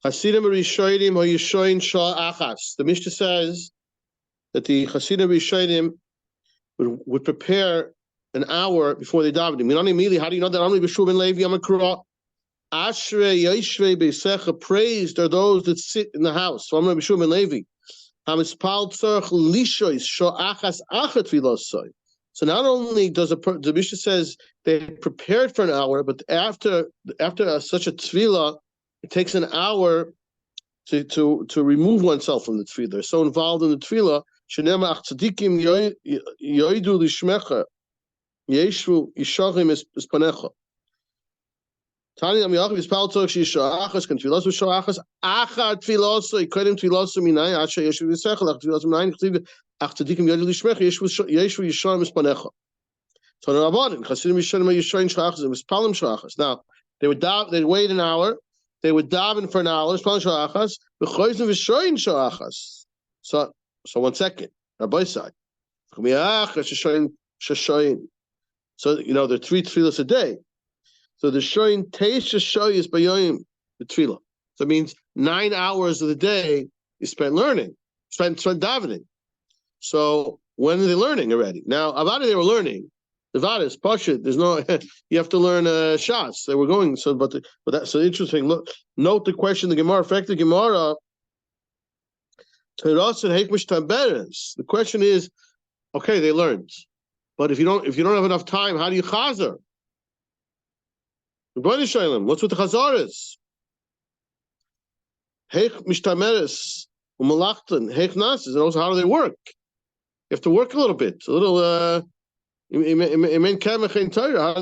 Hasidim Rishonim or Yishoin Shah Achas. The Mishnah says that the Hasidim Rishonim would prepare an hour before they daven. Immediately, how do you know that? Amli B'Shuv Ben Levi Amakra. Ashrei Yishrei Beisecha. Praised are those that sit in the house. So Amli B'Shuv Ben Levi. Hamispal Tzarech Lishois Shah Achas Achat Vilosoi. So not only does the Mishnah says they prepared for an hour, but after such a tefillah, it takes an hour to remove oneself from the tefillah. They're so involved in the tefillah. Shenema ach tzadikim yoidu lishmecha yeshu yishachim es panecha. Tani am yachim ispal tzorach sheyisha achas kan tefillah sheyisha achas achad tefillah ikodim tefillah minay asher yeshu yisechel ach tefillah minay chtiv ach tzadikim yoidu lishmecha yeshu yishachim es panecha. So the Rabbanim Chasidim Yishanim Yishayin Shachas Mispalim Shachas. Now they'd wait an hour. They would daven for an hour. Mispalim Shachas. B'choizim Yishayin Shachas. So 1 second. Rabbi side. So there are 3 tefillahs a day. So the Shoyin Teish Shoyis Bayoyim the tefillah. So it means 9 hours of the day you spent learning, spent davening. So when are they learning already? Now Avada they were learning. The Vadas, Pashit, there's no, you have to learn shots. They were going, but that's so interesting. Look, note the question, the Gemara, effective Gemara. The question is, okay, they learned, but if you don't have enough time, how do you chazer? What's with the chazaras? Heich mishtameres umalachtan heich nasis, and also how do they work? You have to work a little bit, a little. How do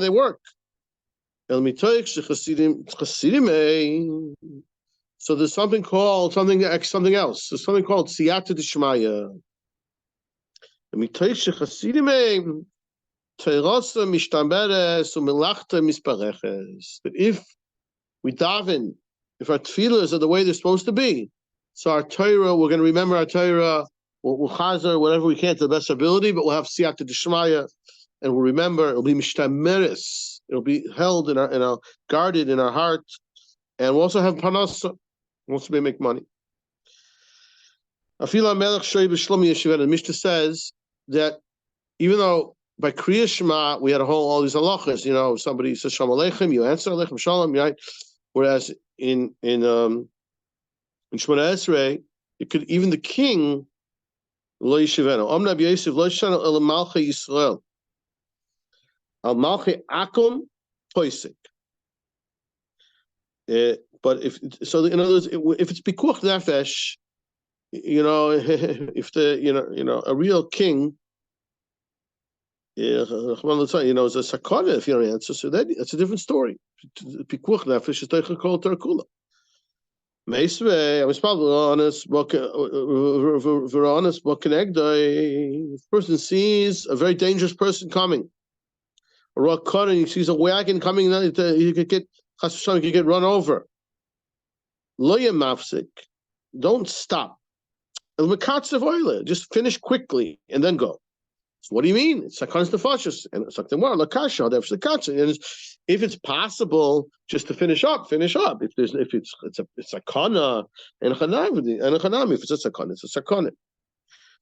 they work? So there's something called something else. There's something called siyata d'shmaya. But if we daven, if our tefillahs are the way they're supposed to be, so our Torah, we're going to remember our Torah, we'll chazer whatever we can to the best ability, but we'll have siyata d'shmaya. And we'll remember, it'll be mishtameres. It'll be held in our guarded in our heart, and we'll also have parnasa. We'll also make money. Afila melech shoy b'shlomi yeshiva. The Mishnah says that even though by Kriya Shema we had all these halachas, somebody says Shalom Aleichem, you answer Aleichem Shalom, right? Whereas in Shemona Esrei, it could even the king lo yeshivenu. Omna b'Yosef lo yishanu el malchei Yisrael. Al malchi akum toisik. But in other words, if it's pikuach nefesh, if a real king, is a sakana if you don't answer, so that's a different story. Pikuach nefesh is teichel kol terakula. Meisvei, I'm probably honest. If a person sees a very dangerous person coming. A rock cutter, he sees a wagon coming, he could get run over. Loya mafsik, don't stop. Just finish quickly and then go. So what do you mean? It's sakonis nefashos and it's and if it's possible just to finish up. If it's sakana and chanami, if it's a sakana, it's a sakana.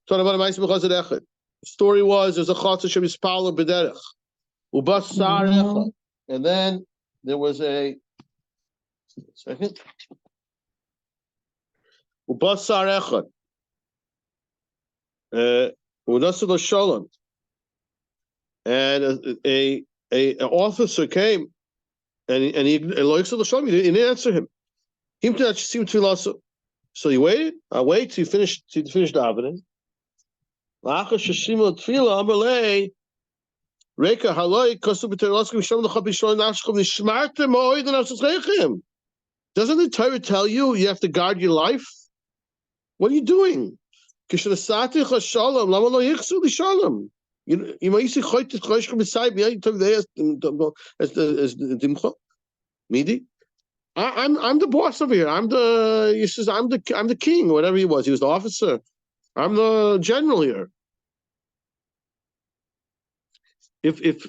The story was there's a chatzer shemispala b'derech. And then there was a second. And an officer came and he didn't answer him. So he waited. I wait till he finished davening. Reka haloi kosu b'teroskim shem l'cha b'shon nafshchem nishmartem ha'oid nafshchem. Doesn't the Torah tell you have to guard your life? What are you doing? Kishnasati chashalom lama lo yichsu l'shalom. You might see choyt choyshchem b'sayim. You took the as dimcha. Midi. I'm the boss over here. I'm the king. Whatever he was the officer. I'm the general here. If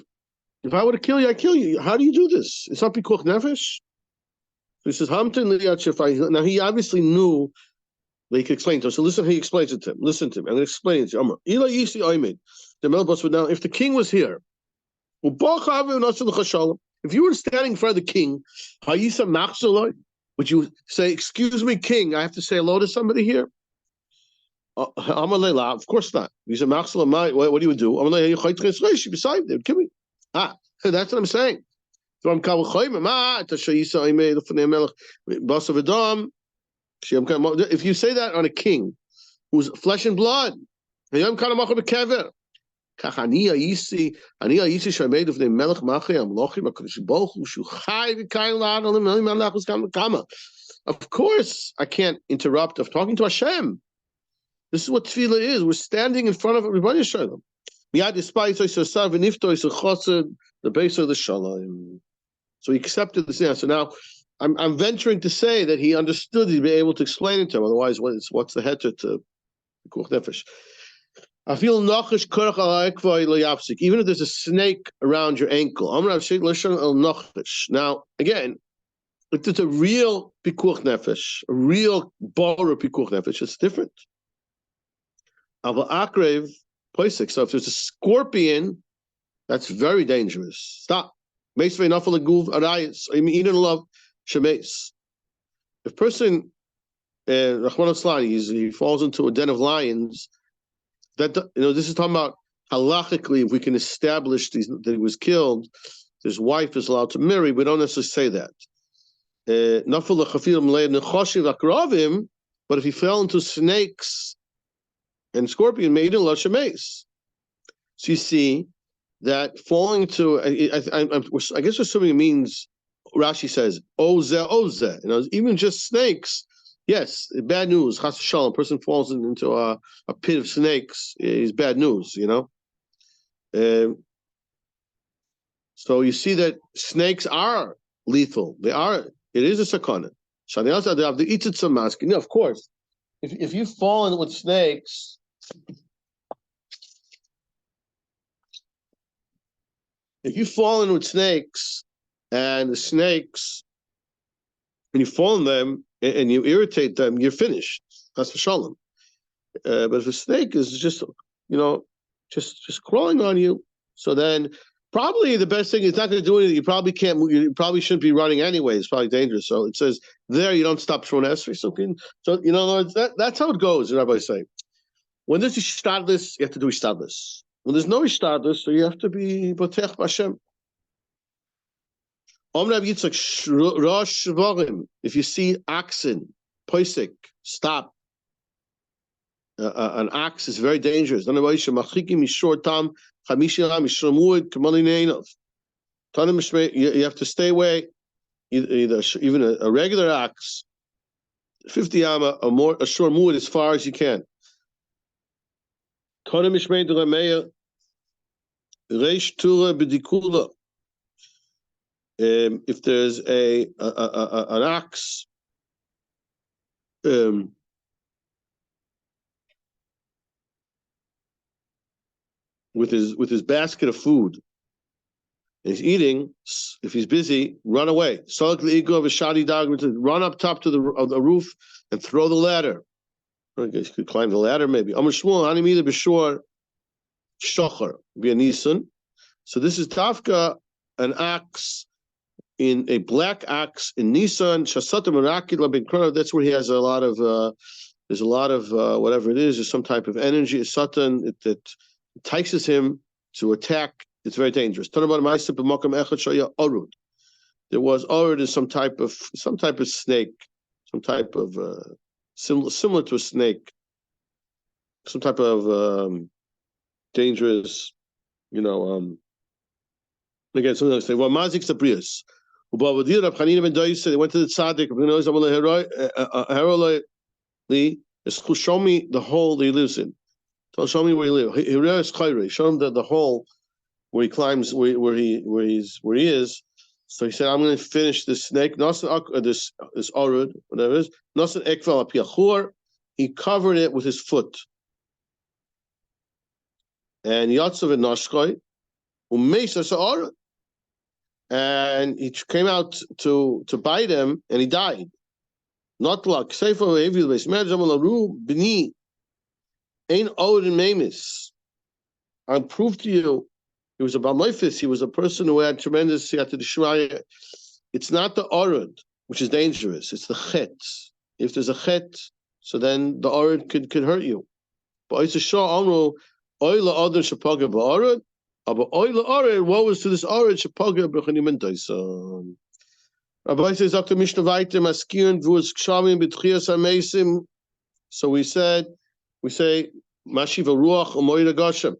I were to kill you, I kill you. How do you do this? It's not pikuach nefesh. He says, now he obviously knew that he could explain to him. So listen, he explains it to him. Listen to him. I'm going to explain it to him. Now, if the king was here, if you were standing in front of the king, would you say, excuse me, king, I have to say hello to somebody here? Of course not. He's a what do you do? They would kill me. That's what I'm saying. If you say that on a king who's flesh and blood, of course, I can't interrupt. I'm talking to Hashem. This is what tefillah is. We're standing in front of everybody. The base of the shalom. So he accepted this answer. Now, I'm venturing to say that he understood. He'd be able to explain it to him. Otherwise, what's the heter to pikuach nefesh? I feel nachish korach alayikva lo. Even if there's a snake around your ankle. Now, again, if it's a real pikuach nefesh, a real bora pikuach nefesh, it's different. So if there's a scorpion, that's very dangerous. Stop. If person, he falls into a den of lions, that this is talking about halachically, if we can establish that he was killed, his wife is allowed to marry. We don't necessarily say that. But if he fell into snakes and scorpion made in Lashames. So you see that falling to, I guess assuming it means, Rashi says, oze. Even just snakes, yes, bad news, chas v'shalom, a person falls into a pit of snakes, is bad news, So you see that snakes are lethal. It is a sakana. Of course, if you fall in with snakes, and the snakes, when you fall in them and you irritate them, you're finished. That's for shalom. But if a snake is just crawling on you, so then probably the best thing is not going to do anything. You probably can't. You probably shouldn't be running anyway. It's probably dangerous. So it says there you don't stop shron esrei. So that's how it goes. Rabbi say, when there's ishtadlis, you have to do ishtadlis. When there's no ishtadlis, so you have to be botech b'Hashem. If you see oxen, poisik, stop. An ox is very dangerous. You have to stay away. Even a regular ox, 50 amma, a short mood as far as you can. If there's an ox, with his basket of food, and he's eating, if he's busy, run away. Run up top of the roof and throw the ladder. I guess you could climb the ladder, maybe. So this is tafka, an ox, in a black ox in Nisan. That's where he has a lot of, there's a lot of whatever it is, there's some type of energy, a satan that entices him to attack. It's very dangerous. There was orud is some type of snake, some type of similar to a snake, some type of dangerous, again, something like say, well, mazik sabrius. They went to the tzaddik. Show me the hole that he lives in. Show me where he lives. Show him the hole where he climbs, where he is. So he said, I'm going to finish this snake. This orud, whatever it is. He covered it with his foot. And Yatzav and Nashkai, Umeisa Sa'ara. and he came out to bite him, and he died. Not luck. Sefer Evil Beis Medrash Amalaru B'ni Ein Odin Memis. I'll prove to you, he was a Balmoifis. He was a person who had tremendous Siyata D'Shmaya. It's not the Orud, which is dangerous. It's the Chet. If there's a Chet, so then the Orud could hurt you. But it's a Shah Amru Oila Odin Shapaga Ba'Orud. But Oila Orud, what was to this Orud Shapaga B'Chanim and Daisa? Rabbi says, Dr. Mishnah Vaitim, Askirin, Vuz, Kshamim, B'tchias HaMeisim. So we say, Mashiva Ruach, Umoyra Gashem.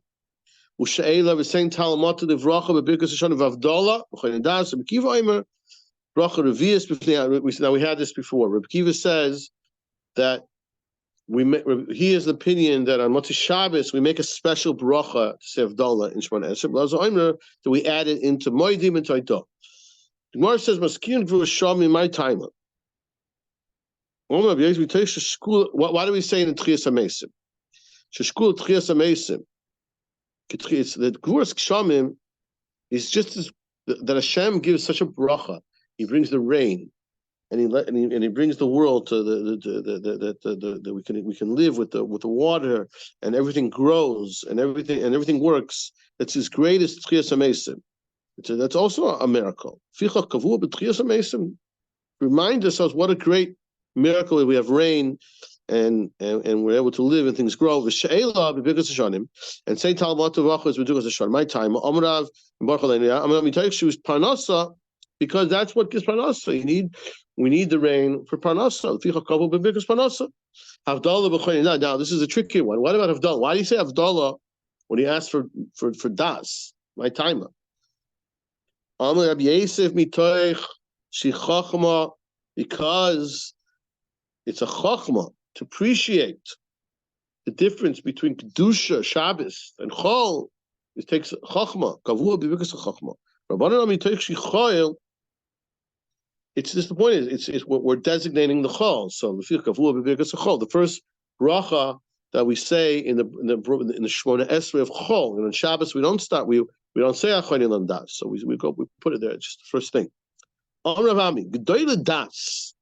U'she'ela, V'sein Talamata, Devracha, B'birkas Hashanah, V'avdala, B'chayin Das, B'kiva Omer, Bracha Revius. Now we had this before. Rabbi Kiva says that he has the opinion that on Motzei Shabbos we make a special bracha to say Avdala in Shemona Esrei. Lazo Omer, that we add it into Moedim and Toidah. The Gemara says, "Maskirin v'u shami my time." Why do we say in Tchias HaMeisim? Sheshkul Tchias HaMeisim. The Gvuras Kshamim is just that Hashem gives such a bracha. He brings the rain, and he brings the world to the we can live with the water, and everything grows, and everything works. That's his greatest Tchias HaMeisim. That's also a miracle. Remind ourselves what a great miracle we have rain, and we're able to live and things grow. And say Talmud is my time. Parnasa, because that's what gives Parnasa. We need the rain for Parnasa. Now this is a tricky one. What about Havdalah? Why do you say Havdalah when he asks for das? My timer. Because it's a chachma to appreciate the difference between kedusha, Shabbos, and chol. It takes chachma. It's just the point it's what we're designating the chol. So the first bracha that we say in the Shemona Esrei of chol, and on Shabbos we don't start. We don't say Achoni Lan Das, so we put it there. It's just the first thing. Amravami Gedoyle Das.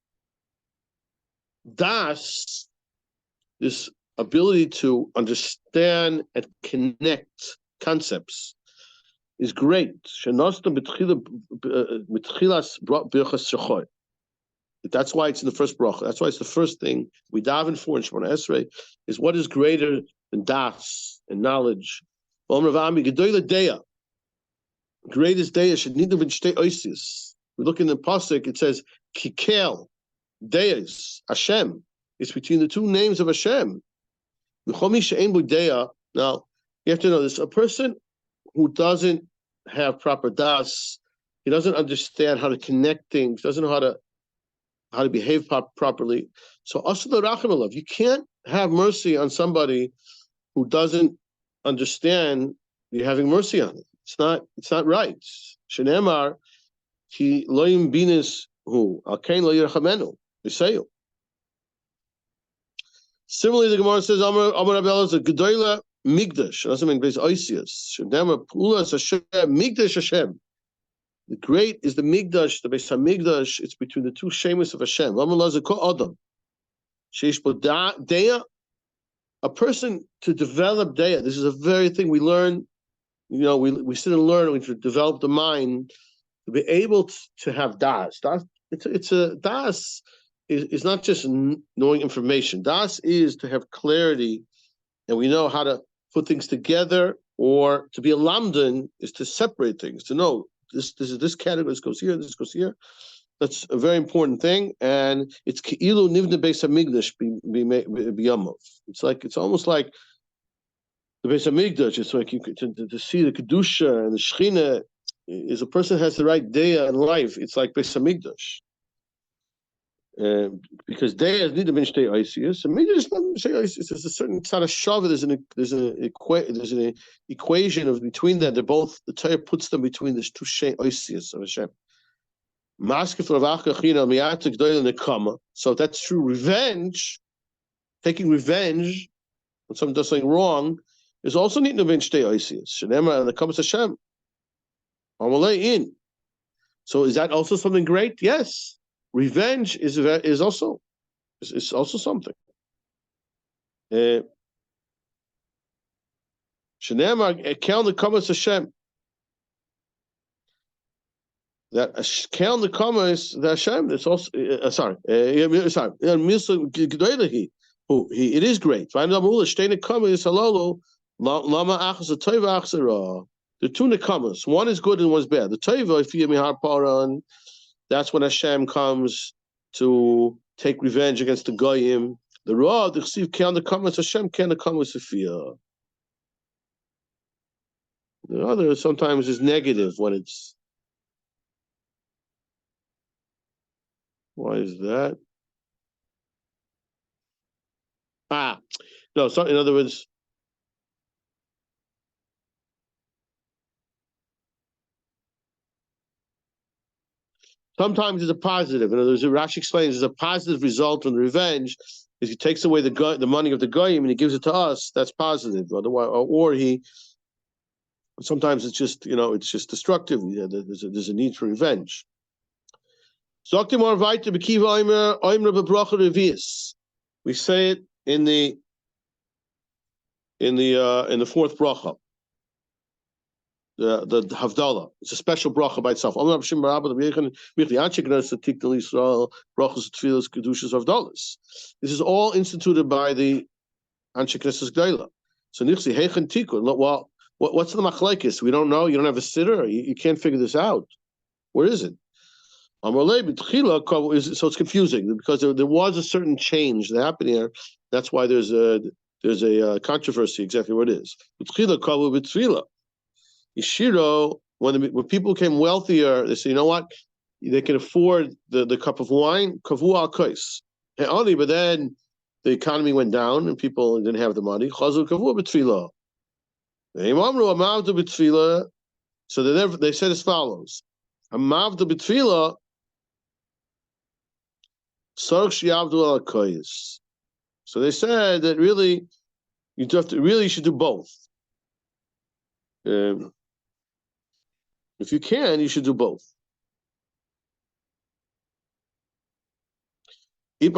Das, this ability to understand and connect concepts, is great. That's why it's in the first bracha. That's why it's the first thing we daven for in Shemona Esrei, is what is greater than das and knowledge. Amravami Gedoyle Deya. Greatest day should need to be oisis. We look in the pasuk; it says Kikel Deis Hashem. It's between the two names of Hashem. Now you have to know this: a person who doesn't have proper das, he doesn't understand how to connect things, doesn't know how to behave properly. So also the rachamalav, you can't have mercy on somebody who doesn't understand you're having mercy on it. It's not right. Shenemar ki loyim binis hu alkein lo yirchamenu v'seyu. Similarly, the Gemara says Amar Abel is a gedola migdash. Doesn't mean base oisius. Shenemar pulas Hashem migdash Hashem. The great is the migdash, the base hamigdash. It's between the two shemus of Hashem. Amar lazako adam. Sheish bo deya. A person to develop deya. This is a very thing we learn. We sit and learn. We develop the mind to be able to have das. Das is not just knowing information. Das is to have clarity, and we know how to put things together. Or to be a lamdan is to separate things. To know this is this category. This goes here. This goes here. That's a very important thing, and it's keilu nivne beis hamigdash biyamav. It's almost like the Beis Hamikdash. It's like to see the kedusha and the shechina. Is a person has the right day in life. It's like Beis Hamikdash, because day has need to be shtei oisius, and maybe it's not shtei oisius. There's a certain. It's not a shava. There's an equation of between that. They're both. The Torah puts them between the two shtei oisius of Hashem. So that's true. Revenge, taking revenge when someone does something wrong, is also needing to be shtei oisius. Shenema and the comes Hashem. Amalei in. So is that also something great? Yes. Revenge is also something. Shenema count the commas Hashem. That count the commas the Hashem. It's also sorry. It is great. The two nekamas. One is good and one is bad. The teva, if you paran, that's when Hashem comes to take revenge against the goyim. The ra, the chsiv count the commas Hashem, count the commas Sophia. The other sometimes is negative when it's. Why is that? No. So in other words, sometimes it's a positive. In other words, Rashi explains there's a positive result from the revenge. Is he takes away the money of the goyim and he gives it to us. That's positive. Otherwise, or he. Sometimes it's just it's just destructive. There's a need for revenge. We say it in the fourth bracha, the Havdalah. It's a special bracha by itself. This is all instituted by the Anshe Knesses Gdela. So Nichsi Heichen Tikkun. Well, what's the machlekes? We don't know. You don't have a sitter. You can't figure this out. Where is it? So it's confusing because there was a certain change that happened here. That's why there's a controversy exactly what it is. Ishiro, when people became wealthier, they say, you know what? They can afford the cup of wine. Kavu al kais. But then the economy went down and people didn't have the money. Chazu kavu b'tfila. So they said as follows: Amavdu b'tfila. So they said that really you should do both. If you can, you should do both. Then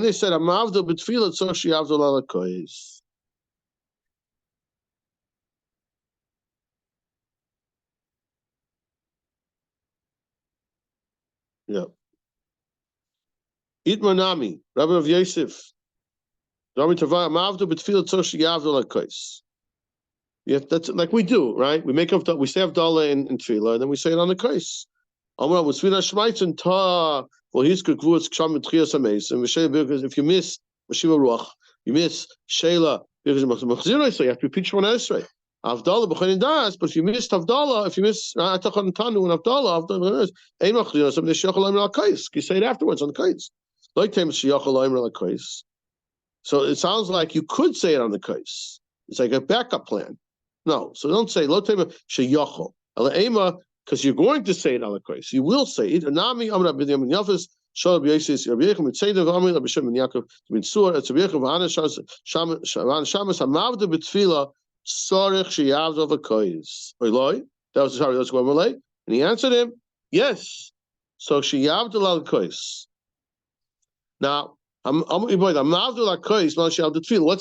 they said, yeah. Itmanami, Rabbi of Yosef. Yeah, that's like we do, right? We say Havdalah in Tefillah, and then we say it on the kais. Well, he's good. If you miss Mashiva Ruach, you miss Sheila, so you have to repeat Shemona Esrei. Havdalah b'chein das, but if you missed Havdalah, if you miss Atachon Tanu and Havdalah, you say it afterwards on the kais. So it sounds like you could say it on the kais. It's like a backup plan. No, so don't say lo tema sheyachol ema because you're going to say it on the kais. You will say it. Anami amra b'Binyomin Yafes shal b'Yosef Rabbeichem mitzaydev amri l'Bishem ben Yaakov mitzur etzabyeichem v'ana shamas hamavda b'tfila sarich sheyavda v'kais. Oiloi, that was sorry. That's what Malay, and he answered him, yes. So sheyavda l'kais. Now, let's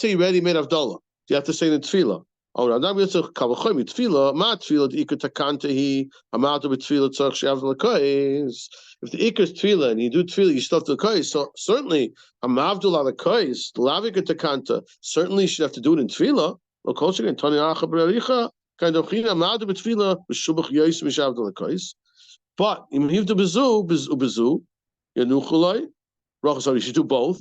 say you already made Havdalah. You have to say the tefillah. If the ikar is tefillah and you do tefillah, you still have to kais. So certainly, certainly you should have to do it in tefillah. But you should do both.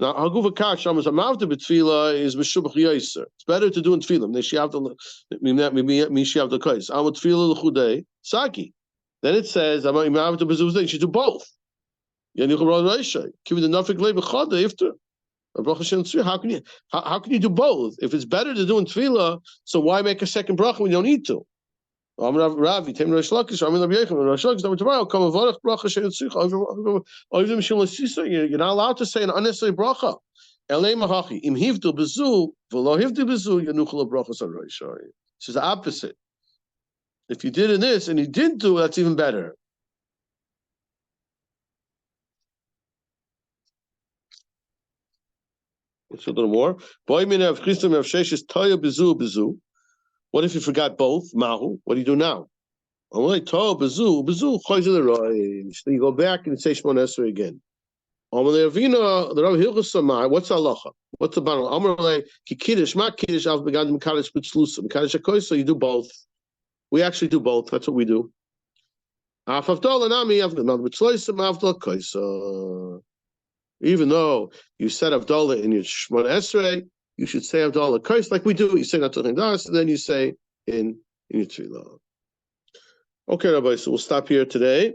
Now, Haguva Kacham is a Mavda B'Tfila is Meshubach Yoiser. It's better to do in Tfilim. Mishiavda Kais. Amud Tfila L'Chudei Saki. Then it says, Mavda B'Zuzday, you should do both. Yanuchal Reisha. Give the Nafik Lei B'Chada Ifter. How can you do both? If it's better to do in Tfila, so why make a second bracha when you don't need to? You're not allowed to say an unnecessary bracha. Elei mahachi im hivdu bezu v'lo hivdu bezu yanuchel brachos haroishai. This is the opposite. If you did in this and you didn't do it, that's even better. Let's a little more. What if you forgot both? Mahu. What do you do now? So you go back and say Shemona Esrei again. What's halacha? What's the bottom? So you do both. We actually do both. That's what we do. Even though you said Avdallah in your Shemona Esrei, you should say Avdallah Kos like we do. You say Natul Das, and then you say in your Tefillah. Okay, Rabbi, so we'll stop here today.